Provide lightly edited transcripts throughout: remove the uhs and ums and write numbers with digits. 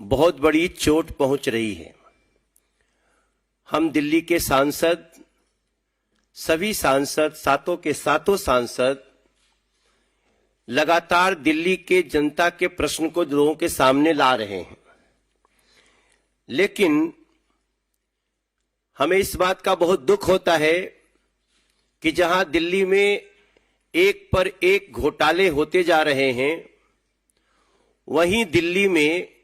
बहुत बड़ी चोट पहुंच रही है। हम दिल्ली के सांसद, सभी सांसद, सातों के सातों सांसद लगातार दिल्ली के जनता के प्रश्न को लोगों के सामने ला रहे हैं, लेकिन हमें इस बात का बहुत दुख होता है कि जहां दिल्ली में एक पर एक घोटाले होते जा रहे हैं, वहीं दिल्ली में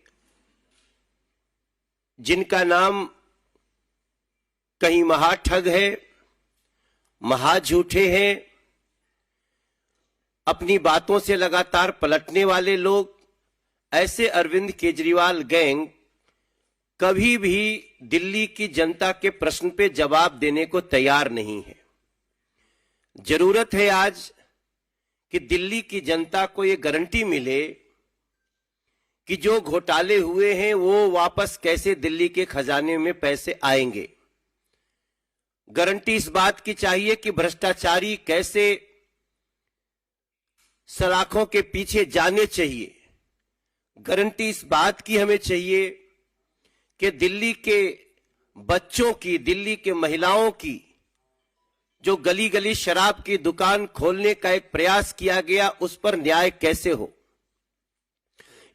जिनका नाम कहीं महाठग है, महाझूठे हैं, अपनी बातों से लगातार पलटने वाले लोग, ऐसे अरविंद केजरीवाल गैंग कभी भी दिल्ली की जनता के प्रश्न पे जवाब देने को तैयार नहीं है। जरूरत है आज कि दिल्ली की जनता को ये गारंटी मिले कि जो घोटाले हुए हैं वो वापस कैसे दिल्ली के खजाने में पैसे आएंगे। गारंटी इस बात की चाहिए कि भ्रष्टाचारी कैसे सलाखों के पीछे जाने चाहिए। गारंटी इस बात की हमें चाहिए कि दिल्ली के बच्चों की, दिल्ली के महिलाओं की जो गली गली शराब की दुकान खोलने का एक प्रयास किया गया, उस पर न्याय कैसे हो।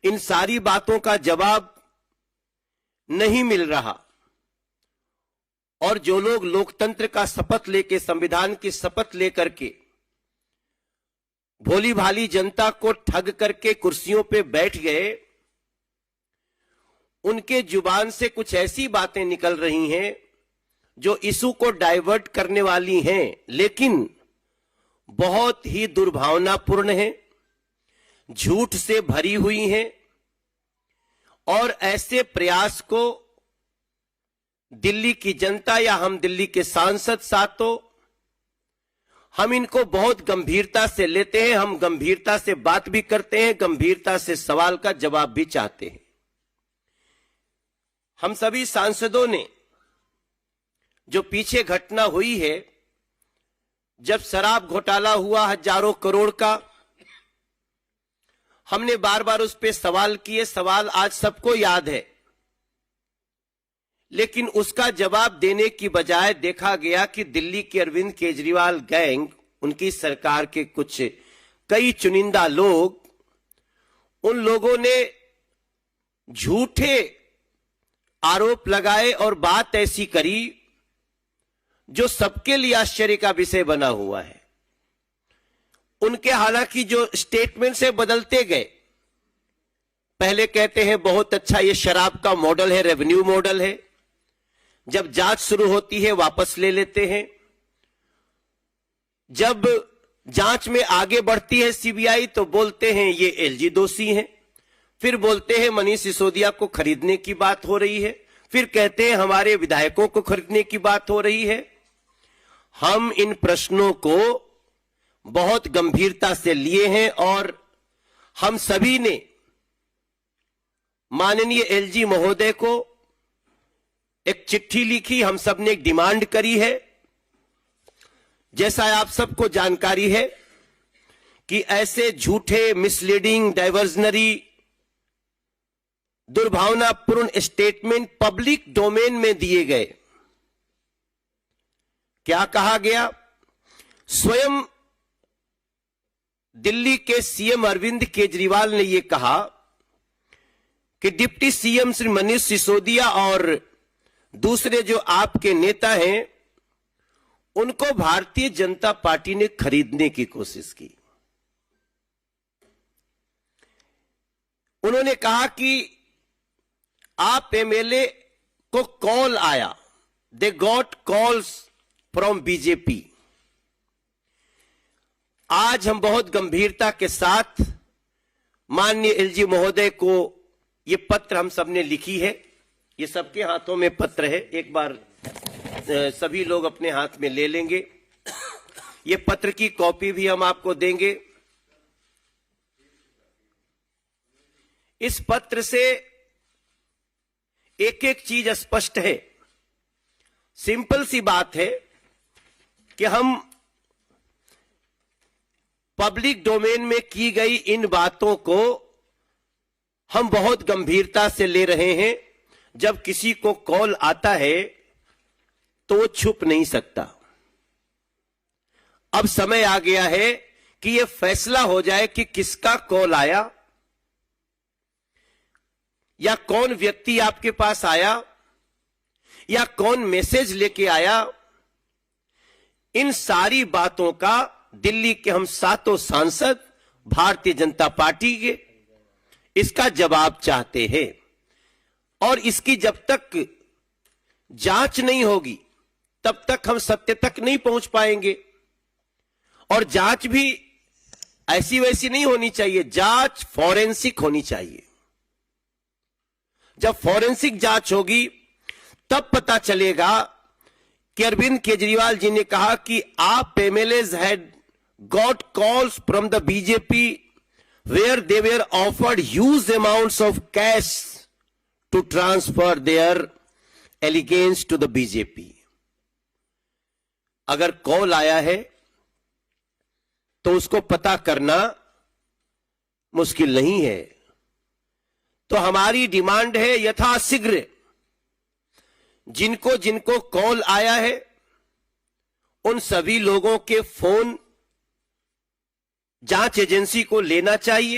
इन सारी बातों का जवाब नहीं मिल रहा, और जो लोग लोकतंत्र का शपथ लेके, संविधान की शपथ लेकर के भोली भाली जनता को ठग करके कुर्सियों पे बैठ गए, उनके जुबान से कुछ ऐसी बातें निकल रही हैं जो इशू को डाइवर्ट करने वाली हैं, लेकिन बहुत ही दुर्भावनापूर्ण हैं, झूठ से भरी हुई हैं, और ऐसे प्रयास को दिल्ली की जनता या हम दिल्ली के सांसद साथों, हम इनको बहुत गंभीरता से लेते हैं। हम गंभीरता से बात भी करते हैं, गंभीरता से सवाल का जवाब भी चाहते हैं। हम सभी सांसदों ने जो पीछे घटना हुई है, जब शराब घोटाला हुआ हजारों करोड़ का, हमने बार बार उस पर सवाल किए। सवाल आज सबको याद है, लेकिन उसका जवाब देने की बजाय देखा गया कि दिल्ली के अरविंद केजरीवाल गैंग, उनकी सरकार के कुछ कई चुनिंदा लोग, उन लोगों ने झूठे आरोप लगाए और बात ऐसी करी जो सबके लिए आश्चर्य का विषय बना हुआ है। उनके हालांकि जो स्टेटमेंट से बदलते गए, पहले कहते हैं बहुत अच्छा ये शराब का मॉडल है, रेवेन्यू मॉडल है, जब जांच शुरू होती है वापस ले लेते हैं, जब जांच में आगे बढ़ती है सीबीआई तो बोलते हैं ये एलजी दोषी हैं, फिर बोलते हैं मनीष सिसोदिया को खरीदने की बात हो रही है, फिर कहते हैं हमारे विधायकों को खरीदने की बात हो रही है। हम इन प्रश्नों को बहुत गंभीरता से लिए हैं और हम सभी ने माननीय एलजी महोदय को एक चिट्ठी लिखी, हम सब ने एक डिमांड करी है। जैसा आप सबको जानकारी है कि ऐसे झूठे, मिसलीडिंग, डाइवर्जनरी, दुर्भावनापूर्ण स्टेटमेंट पब्लिक डोमेन में दिए गए। क्या कहा गया? स्वयं दिल्ली के सीएम अरविंद केजरीवाल ने यह कहा कि डिप्टी सीएम श्री मनीष सिसोदिया और दूसरे जो आपके नेता हैं, उनको भारतीय जनता पार्टी ने खरीदने की कोशिश की। उन्होंने कहा कि आप एमएलए को कॉल आया, they got calls from BJP. आज हम बहुत गंभीरता के साथ माननीय एलजी महोदय को ये पत्र हम सबने लिखी है, ये सबके हाथों में पत्र है, एक बार सभी लोग अपने हाथ में ले लेंगे। ये पत्र की कॉपी भी हम आपको देंगे। इस पत्र से एक एक चीज स्पष्ट है। सिंपल सी बात है कि हम पब्लिक डोमेन में की गई इन बातों को हम बहुत गंभीरता से ले रहे हैं। जब किसी को कॉल आता है तो वो छुप नहीं सकता। अब समय आ गया है कि यह फैसला हो जाए कि किसका कॉल आया या कौन व्यक्ति आपके पास आया या कौन मैसेज लेके आया। इन सारी बातों का दिल्ली के हम 7 सांसद भारतीय जनता पार्टी के इसका जवाब चाहते हैं। और इसकी जब तक जांच नहीं होगी तब तक हम सत्य तक नहीं पहुंच पाएंगे। और जांच भी ऐसी वैसी नहीं होनी चाहिए, जांच फॉरेंसिक होनी चाहिए। जब फॉरेंसिक जांच होगी तब पता चलेगा कि अरविंद केजरीवाल जी ने कहा कि आप MLAs had got calls from the BJP where they were offered huge amounts of cash to transfer their allegiance to the BJP. अगर कॉल आया है तो उसको पता करना मुश्किल नहीं है। तो हमारी डिमांड है यथाशीघ्र जिनको जिनको कॉल आया है उन सभी लोगों के फोन जांच एजेंसी को लेना चाहिए।